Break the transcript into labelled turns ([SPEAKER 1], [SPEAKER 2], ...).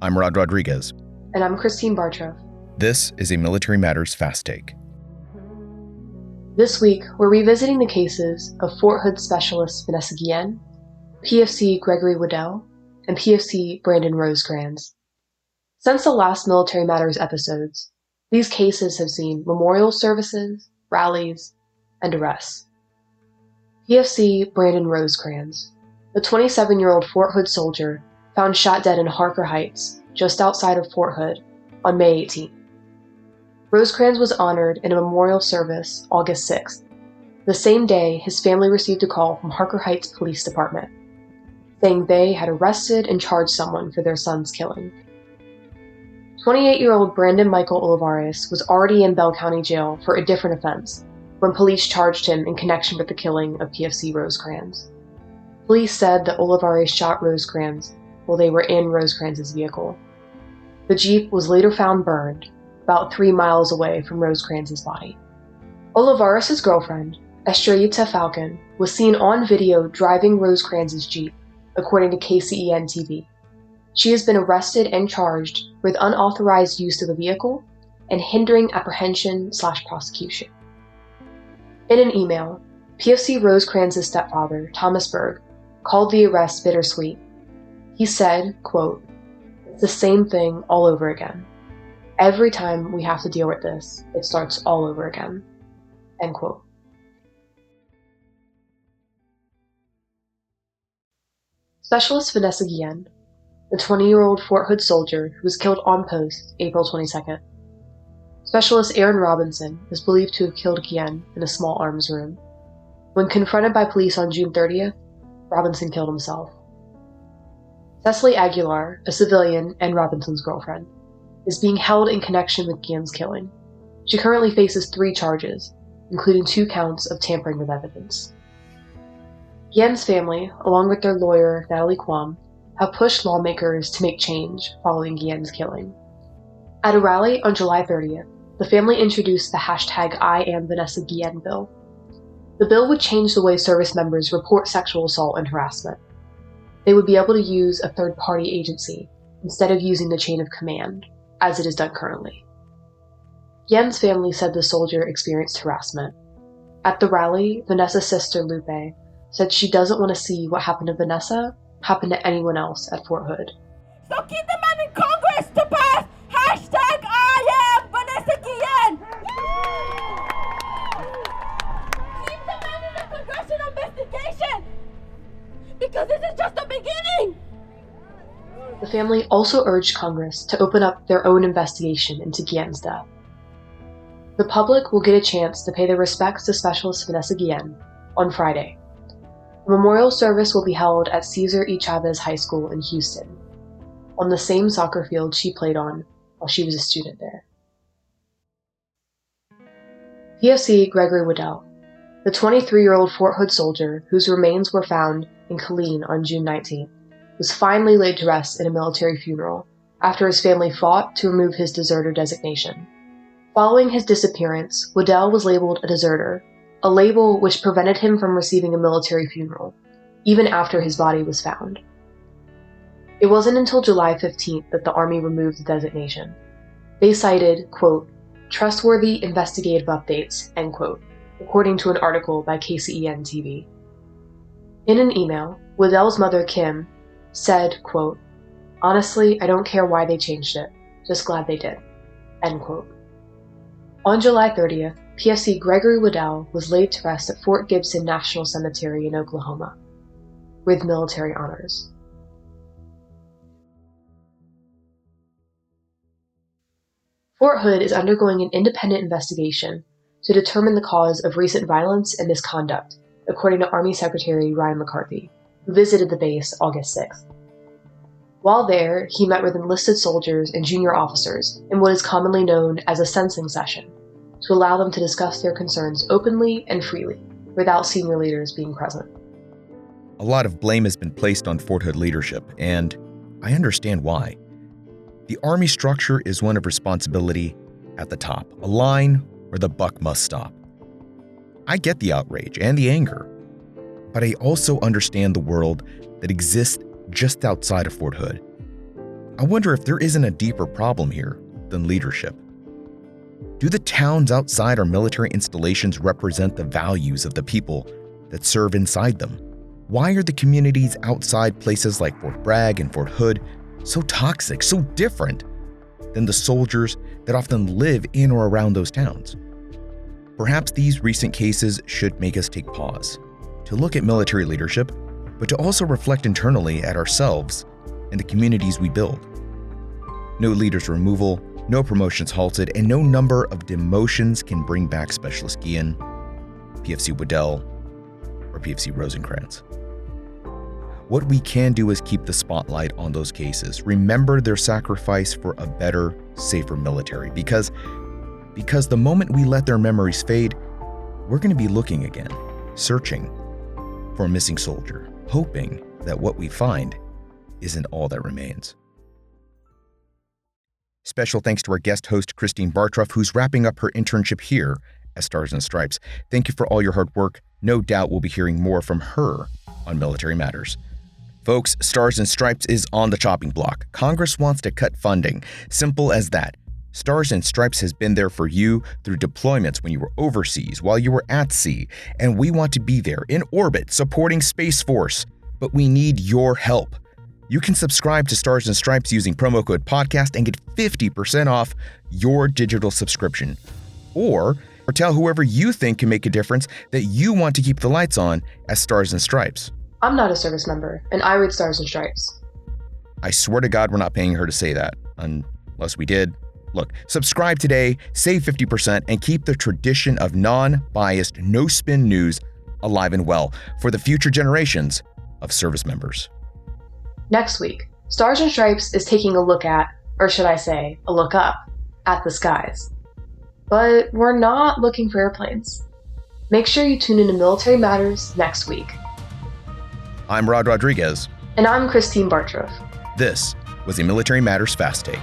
[SPEAKER 1] I'm Rod Rodriguez.
[SPEAKER 2] And I'm Christine Bartruff.
[SPEAKER 1] This is a Military Matters Fast Take.
[SPEAKER 2] This week, we're revisiting the cases of Fort Hood Specialist Vanessa Guillen, PFC Gregory Wedel, and PFC Brandon Rosecrans. Since the last Military Matters episodes, these cases have seen memorial services, rallies, and arrests. PFC Brandon Rosecrans, the 27-year-old Fort Hood soldier found shot dead in Harker Heights, just outside of Fort Hood, on May 18th. Rosecrans was honored in a memorial service August 6th. The same day, his family received a call from Harker Heights Police Department, saying they had arrested and charged someone for their son's killing. 28-year-old Brandon Michael Olivares was already in Bell County Jail for a different offense when police charged him in connection with the killing of PFC Rosecrans. Police said that Olivares shot Rosecrans while they were in Rosecrans' vehicle. The Jeep was later found burned, about 3 miles away from Rosecrans' body. Olivares' girlfriend, Estrellita Falcon, was seen on video driving Rosecrans' Jeep, according to KCEN-TV. She has been arrested and charged with unauthorized use of the vehicle and hindering apprehension/prosecution. In an email, PFC Rosecrans' stepfather, Thomas Berg, called the arrest bittersweet. He said, quote, "It's the same thing all over again. Every time we have to deal with this, it starts all over again." End quote. Specialist Vanessa Guillen, the 20-year-old Fort Hood soldier who was killed on post April 22nd. Specialist Aaron Robinson is believed to have killed Guillen in a small arms room. When confronted by police on June 30th, Robinson killed himself. Cecily Aguilar, a civilian and Robinson's girlfriend, is being held in connection with Guillen's killing. She currently faces 3 charges, including 2 counts of tampering with evidence. Guillen's family, along with their lawyer, Natalie Quam, have pushed lawmakers to make change following Guillen's killing. At a rally on July 30th, the family introduced the hashtag #IamVanessaGuillen bill. The bill would change the way service members report sexual assault and harassment. They would be able to use a third-party agency instead of using the chain of command, as it is done currently. Guillen's family said the soldier experienced harassment. At the rally, Vanessa's sister, Lupe, said she doesn't want to see what happened to Vanessa happen to anyone else at Fort Hood.
[SPEAKER 3] So keep the man in Congress to pass hashtag #IamVanessaGuillen! Keep the man in the congressional investigation! Because this is just the beginning!
[SPEAKER 2] The family also urged Congress to open up their own investigation into Guillen's death. The public will get a chance to pay their respects to Specialist Vanessa Guillen on Friday. A memorial service will be held at Cesar E. Chavez High School in Houston, on the same soccer field she played on while she was a student there. PFC Gregory Wedel, the 23-year-old Fort Hood soldier whose remains were found in Killeen on June 19th, was finally laid to rest in a military funeral after his family fought to remove his deserter designation. Following his disappearance, Wedel was labeled a deserter, a label which prevented him from receiving a military funeral, even after his body was found. It wasn't until July 15th that the Army removed the designation. They cited, quote, "trustworthy investigative updates," end quote, according to an article by KCEN-TV. In an email, Wedel's mother, Kim, said, quote, "Honestly, I don't care why they changed it, just glad they did," end quote. On July 30th, PFC Gregory Wedel was laid to rest at Fort Gibson National Cemetery in Oklahoma, with military honors. Fort Hood is undergoing an independent investigation to determine the cause of recent violence and misconduct, according to Army Secretary Ryan McCarthy, who visited the base August 6th. While there, he met with enlisted soldiers and junior officers in what is commonly known as a sensing session, to allow them to discuss their concerns openly and freely, without senior leaders being present.
[SPEAKER 1] A lot of blame has been placed on Fort Hood leadership, and I understand why. The Army structure is one of responsibility at the top, a line where the buck must stop. I get the outrage and the anger, but I also understand the world that exists just outside of Fort Hood. I wonder if there isn't a deeper problem here than leadership. Do the towns outside our military installations represent the values of the people that serve inside them? Why are the communities outside places like Fort Bragg and Fort Hood so toxic, so different than the soldiers that often live in or around those towns? Perhaps these recent cases should make us take pause, to look at military leadership, but to also reflect internally at ourselves and the communities we build. No leaders removal, no promotions halted, and no number of demotions can bring back Specialist Guillen, PFC Wedel, or PFC Rosecrans. What we can do is keep the spotlight on those cases, remember their sacrifice for a better, safer military, because the moment we let their memories fade, we're going to be looking again, searching for a missing soldier, hoping that what we find isn't all that remains. Special thanks to our guest host, Christine Bartruff, who's wrapping up her internship here at Stars and Stripes. Thank you for all your hard work. No doubt we'll be hearing more from her on Military Matters. Folks, Stars and Stripes is on the chopping block. Congress wants to cut funding. Simple as that. Stars and Stripes has been there for you through deployments when you were overseas, while you were at sea, and we want to be there in orbit supporting Space Force. But we need your help. You can subscribe to Stars and Stripes using promo code podcast and get 50% off your digital subscription. Or tell whoever you think can make a difference that you want to keep the lights on at Stars and Stripes.
[SPEAKER 2] I'm not a service member, and I read Stars and Stripes.
[SPEAKER 1] I swear to God we're not paying her to say that, unless we did. Look, subscribe today, save 50%, and keep the tradition of non-biased, no-spin news alive and well for the future generations of service members.
[SPEAKER 2] Next week, Stars and Stripes is taking a look at, or should I say, a look up, at the skies. But we're not looking for airplanes. Make sure you tune in to Military Matters next week.
[SPEAKER 1] I'm Rod Rodriguez.
[SPEAKER 2] And I'm Christine Bartruff.
[SPEAKER 1] This was a Military Matters Fast Take.